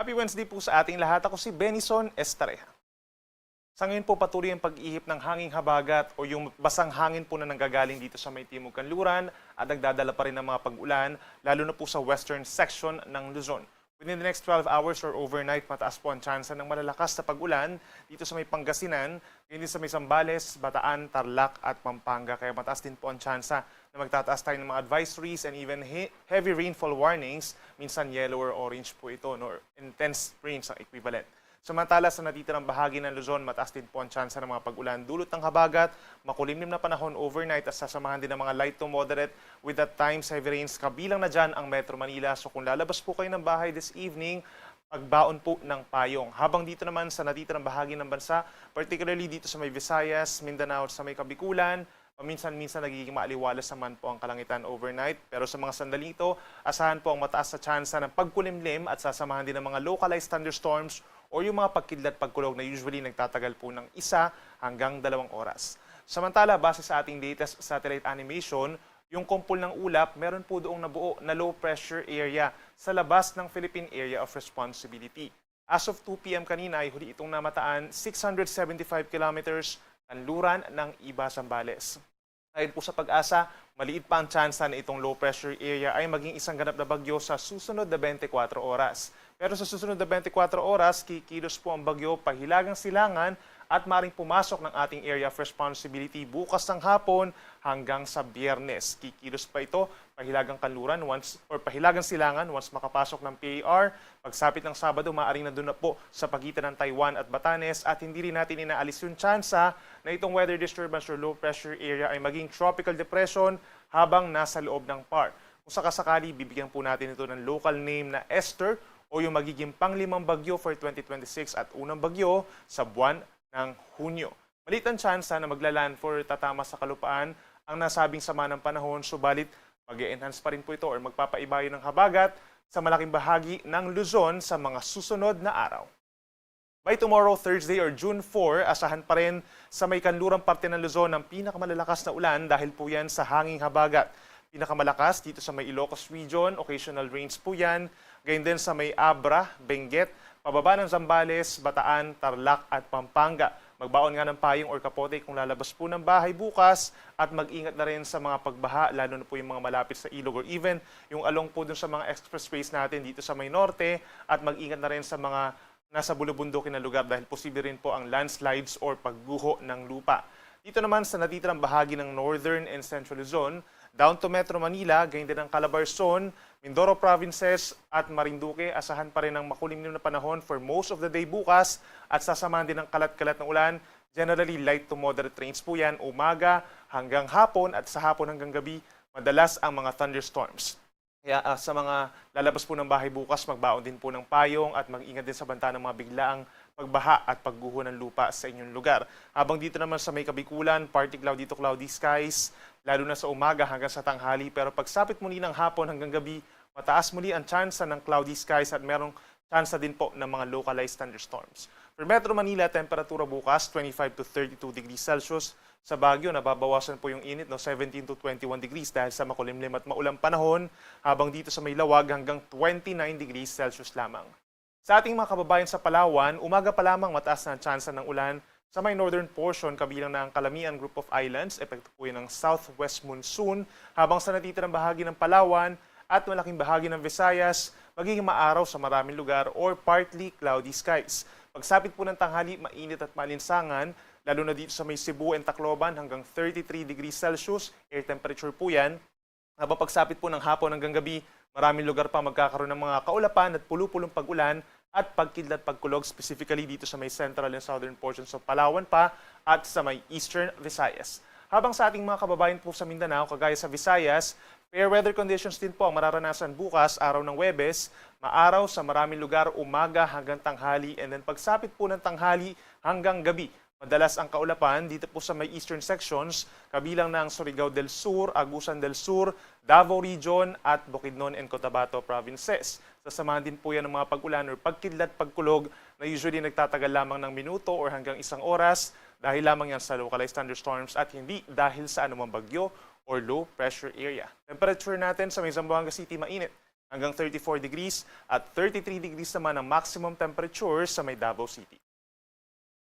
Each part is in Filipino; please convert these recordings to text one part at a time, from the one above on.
Happy Wednesday po sa ating lahat. Ako si Benison Estareja. Sa ngayon po patuloy ang pag-ihip ng hanging habagat o yung basang hangin po na nanggagaling dito sa may timog kanluran at nagdadala pa rin ng mga pag-ulan, lalo na po sa western section ng Luzon. Within the next 12 hours or overnight, mataas po ang tsansa ng malalakas na pag-ulan dito sa may Pangasinan, yun din sa may Zambales, Bataan, Tarlac at Pampanga. Kaya mataas din po ang tsansa na magtataas tayo ng mga advisories and even heavy rainfall warnings. Minsan yellow or orange po ito, or intense rains ang equivalent. Samantala sa natitirang bahagi ng Luzon, mataas din po ang tsansa ng mga pag-ulan dulot ng habagat, makulimlim na panahon overnight at sasamahan din ng mga light to moderate with at times heavy rains. Kabilang na dyan ang Metro Manila. So kung lalabas po kayo ng bahay this evening, pagbaon po ng payong. Habang dito naman sa natitirang bahagi ng bansa, particularly dito sa may Visayas, Mindanao, sa may Kabikulan, paminsan-minsan nagiging maaliwalas naman po ang kalangitan overnight. Pero sa mga sandali ito, asahan po ang mataas na tsansa ng pagkulimlim at sasamahan din ng mga localized thunderstorms o yung mga pagkidlat pagkulog na usually nagtatagal po ng 1 hanggang 2 oras. Samantala, base sa ating latest satellite animation, yung kumpol ng ulap, meron po doong nabuo na low pressure area sa labas ng Philippine Area of Responsibility. As of 2 p.m. kanina ay huli itong namataan 675 kilometers kanluran ng Iba, Zambales. Ayon po sa Pag-asa, maliit pa ang tsansa na itong low pressure area ay maging isang ganap na bagyo sa susunod na 24 oras. Pero sa susunod na 24 oras, kikilos po ang bagyo pahilagang silangan at maring pumasok ng ating area of responsibility bukas ng hapon hanggang sa Biyernes. Kikilos pa ito pahilagang kanluran pahilagang silangan once makapasok ng PAR. Pagsapit ng Sabado, maaring nandun na po sa pagitan ng Taiwan at Batanes at hindi rin natin inaalis yung tsansa na itong weather disturbance or low pressure area ay maging tropical depression habang nasa loob ng PAR. Kung sakasakali, bibigyan po natin ito ng local name na Esther o yung magiging panglimang bagyo for 2026 at unang bagyo sa buwan ng Hunyo. Maliit ang tsansa na maglalandfall tatama sa kalupaan ang nasabing sama ng panahon, subalit mag-e-enhance pa rin po ito or magpapaibayo ng habagat sa malaking bahagi ng Luzon sa mga susunod na araw. By tomorrow, Thursday or June 4, asahan pa rin sa may kanlurang parte ng Luzon ang pinakamalalakas na ulan dahil po yan sa hanging habagat. Pinakamalakas dito sa may Ilocos Region, occasional rains po yan. Gayun din sa may Abra, Benguet, pababa ng Zambales, Bataan, Tarlac at Pampanga. Magbaon nga ng payong or kapote kung lalabas po ng bahay bukas at mag-ingat na rin sa mga pagbaha, lalo na po yung mga malapit sa ilog or even yung along po dun sa mga expressways natin dito sa may norte at mag-ingat na rin sa mga nasa bulubundukin na lugar dahil posible rin po ang landslides or pagguho ng lupa. Dito naman sa natitirang bahagi ng Northern and Central Luzon, down to Metro Manila, gayon din ang Calabarzon, Mindoro Provinces at Marinduque, asahan pa rin ang makulimlim na panahon for most of the day bukas at sasamahan din ng kalat-kalat na ulan. Generally light to moderate rains po yan, umaga hanggang hapon at sa hapon hanggang gabi, madalas ang mga thunderstorms. Kaya sa mga lalabas po ng bahay bukas, magbaon din po ng payong at mag-ingat din sa banta ng mga biglaang pagbaha at pagguho ng lupa sa inyong lugar. Habang dito naman sa may Kabikulan, partly cloudy to cloudy skies, lalo na sa umaga hanggang sa tanghali. Pero pagsapit muli ng hapon hanggang gabi, mataas muli ang tsansa ng cloudy skies at merong tsansa din po ng mga localized thunderstorms. For Metro Manila, temperatura bukas 25 to 32 degrees Celsius. Sa Baguio, nababawasan po yung init, 17 to 21 degrees dahil sa makulimlim at maulang panahon, habang dito sa may Lawag hanggang 29 degrees Celsius lamang. Sa ating mga kababayan sa Palawan, umaga pa lamang mataas na ang tsansa ng ulan sa may northern portion, kabilang na ang Calamian Group of Islands, epekto po yun ng southwest monsoon, habang sa natitirang bahagi ng Palawan at malaking bahagi ng Visayas, magiging maaraw sa maraming lugar or partly cloudy skies. Pagsapit po ng tanghali, mainit at malinsangan, lalo na dito sa may Cebu and Tacloban hanggang 33 degrees Celsius, air temperature po yan. Habang pagsapit po ng hapon hanggang gabi, maraming lugar pa magkakaroon ng mga kaulapan at pulu-pulong pag-ulan at pagkidlat pagkulog, specifically dito sa may central and southern portions of Palawan pa at sa may eastern Visayas. Habang sa ating mga kababayan po sa Mindanao, kagaya sa Visayas, fair weather conditions din po ang mararanasan bukas, araw ng Huwebes, maaraw sa maraming lugar umaga hanggang tanghali, and then pagsapit po ng tanghali hanggang gabi. Madalas ang kaulapan dito po sa may eastern sections, kabilang na ang Surigao del Sur, Agusan del Sur, Davao Region at Bukidnon and Cotabato provinces. Sasamahan din po yan ng mga pag-ulan or pagkidlat pagkulog na usually nagtatagal lamang ng minuto or hanggang 1 oras dahil lamang yan sa localized thunderstorms at hindi dahil sa anumang bagyo or low pressure area. Temperature natin sa may Zamboanga City mainit, hanggang 34 degrees at 33 degrees naman ang maximum temperature sa may Davao City.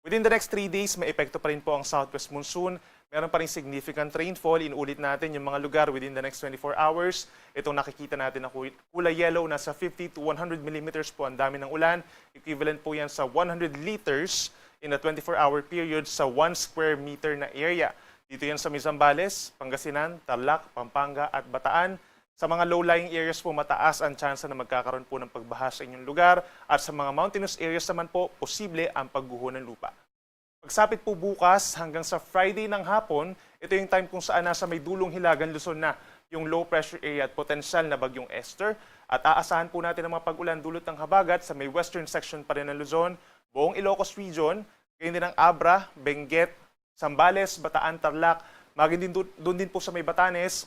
Within the next 3 days, may epekto pa rin po ang southwest monsoon. Meron pa rin significant rainfall. Inuulit natin yung mga lugar within the next 24 hours. Itong nakikita natin na kulay yellow, nasa 50 to 100 millimeters po ang dami ng ulan. Equivalent po yan sa 100 liters in a 24-hour period sa 1 square meter na area. Dito yan sa Zambales, Pangasinan, Tarlac, Pampanga at Bataan. Sa mga low-lying areas po, mataas ang tsansa na magkakaroon po ng pagbaha sa inyong lugar. At sa mga mountainous areas naman po, posible ang pagguho ng lupa. Pagsapit po bukas hanggang sa Friday ng hapon, ito yung time kung saan nasa may dulong Hilagan, Luzon na yung low pressure area at potensyal na bagyong Esther. At aasahan po natin ang mga pag-ulan dulot ng habagat sa may western section pa rin ng Luzon, buong Ilocos Region, gayon din ang Abra, Benguet, Zambales, Bataan, Tarlac. Doon din po sa may Batanes,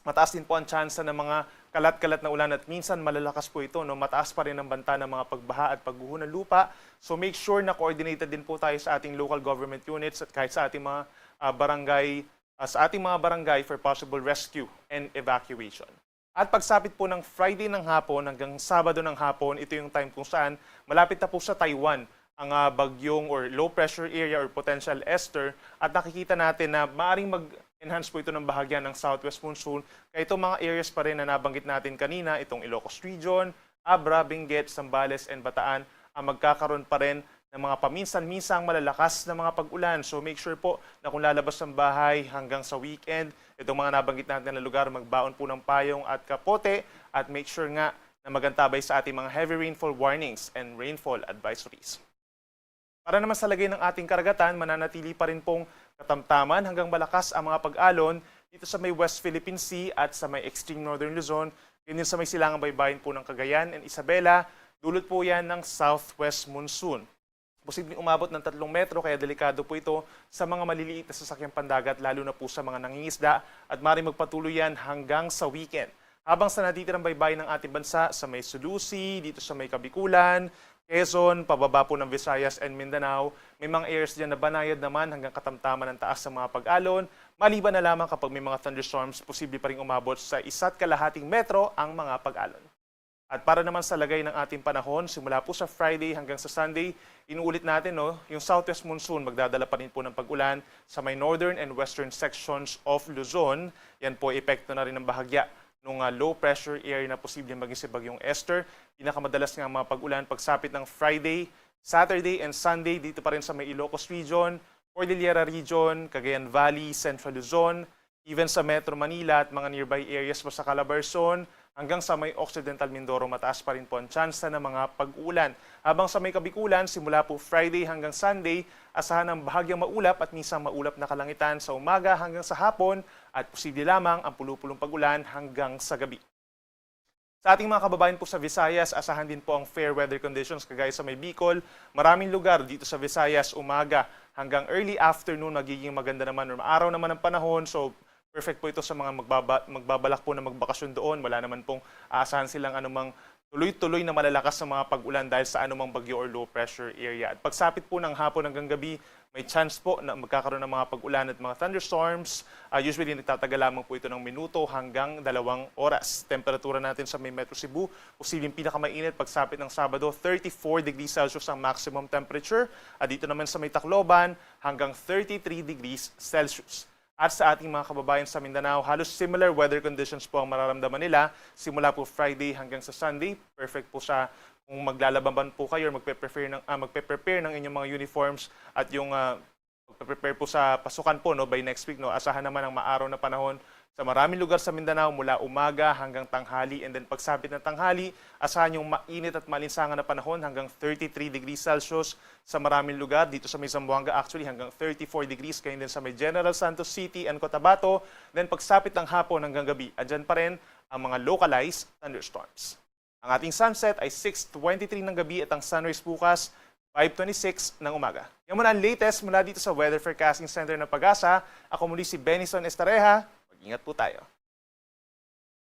mataas din po ang tsansa ng mga kalat-kalat na ulan at minsan malalakas po ito. No? Mataas pa rin ang banta ng mga pagbaha at pagguho ng lupa. So make sure na coordinated din po tayo sa ating local government units at kahit sa ating mga barangay for possible rescue and evacuation. At pagsapit po ng Friday ng hapon hanggang Sabado ng hapon, ito yung time kung saan malapit na po sa Taiwan ang bagyong or low pressure area or potential Esther at nakikita natin na maaaring mag-enhance po ito ng bahagyan ng southwest monsoon. Kaya itong mga areas pa rin na nabanggit natin kanina, itong Ilocos Region, Abra, Benguet, Zambales, and Bataan, ang magkakaroon pa rin ng mga paminsan-minsang malalakas na mga pag-ulan. So make sure po na kung lalabas ng bahay hanggang sa weekend, itong mga nabanggit natin na lugar, magbaon po ng payong at kapote at make sure nga na magantabay sa ating mga heavy rainfall warnings and rainfall advisories. Para naman sa lagay ng ating karagatan, mananatili pa rin pong katamtaman hanggang malakas ang mga pag-alon dito sa may West Philippine Sea at sa may extreme northern Luzon, yun din sa may silangang baybayin po ng Cagayan and Isabela, dulot po yan ng southwest monsoon. Posibleng umabot ng 3 metro kaya delikado po ito sa mga maliliit na sasakyang pandagat lalo na po sa mga nangingisda at maaaring magpatuloy yan hanggang sa weekend. Habang sa natitirang baybayin ng ating bansa sa may Sulusi, dito sa may Kabikulan, Quezon, pababa po ng Visayas and Mindanao, may mga areas dyan na banayad naman hanggang katamtaman ng taas ng mga pag-alon. Maliban na lamang kapag may mga thunderstorms, posible pa rin umabot sa 1.5 metro ang mga pag-alon. At para naman sa lagay ng ating panahon, simula po sa Friday hanggang sa Sunday, inuulit natin yung southwest monsoon, magdadala pa rin po ng pag-ulan sa may northern and western sections of Luzon. Yan po, epekto na rin ng bahagya nung low pressure area na posibleng maging si bagyong Esther. Pinakamadalas nga mga pag-ulan pagsapit ng Friday, Saturday, and Sunday dito pa rin sa may Ilocos Region, Cordillera Region, Cagayan Valley, Central Luzon, even sa Metro Manila at mga nearby areas pa sa Calabarzon, hanggang sa may Occidental Mindoro, mataas pa rin po ang tsansa ng mga pag-ulan. Habang sa may Kabikulan, simula po Friday hanggang Sunday, asahan ang bahagyang maulap at minsan maulap na kalangitan sa umaga hanggang sa hapon at posible lamang ang pulupulong pag-ulan hanggang sa gabi. Sa ating mga kababayan po sa Visayas, asahan din po ang fair weather conditions kagaya sa may Bicol. Maraming lugar dito sa Visayas, umaga hanggang early afternoon, magiging maganda naman or maaraw naman ang panahon. So perfect po ito sa mga magbabalak po na magbakasyon doon. Wala naman pong aasahan silang anumang tuloy-tuloy na malalakas na mga pag-ulan dahil sa anumang bagyo or low pressure area. At pagsapit po ng hapon hanggang gabi, may chance po na magkakaroon ng mga pag-ulan at mga thunderstorms. Usually nagtatagal lamang po ito ng minuto hanggang 2 oras. Temperatura natin sa may Metro Cebu, posibleng pinakamainit pagsapit ng Sabado, 34 degrees Celsius ang maximum temperature. At dito naman sa may Tacloban, hanggang 33 degrees Celsius. At sa ating mga kababayan sa Mindanao, halos similar weather conditions po ang mararamdaman nila simula po Friday hanggang sa Sunday. Perfect po sa kung maglalaban po kayo or magpe-prepare ng inyong mga uniforms at yung magpe-prepare po sa pasukan po by next week. Asahan naman ang maaraw na panahon sa maraming lugar sa Mindanao mula umaga hanggang tanghali, and then pagsapit ng tanghali, asahan yung mainit at malinsangan na panahon hanggang 33 degrees Celsius sa maraming lugar. Dito sa may Zamboanga actually hanggang 34 degrees, kaya din sa may General Santos City and Cotabato. Then pagsapit ng hapon hanggang gabi, andyan pa rin ang mga localized thunderstorms. Ang ating sunset ay 6:23 ng gabi at ang sunrise bukas 5:26 ng umaga. Yan muna ang latest mula dito sa Weather Forecasting Center ng Pag-asa. Ako muli si Benison Estareha. Mag-ingat po tayo.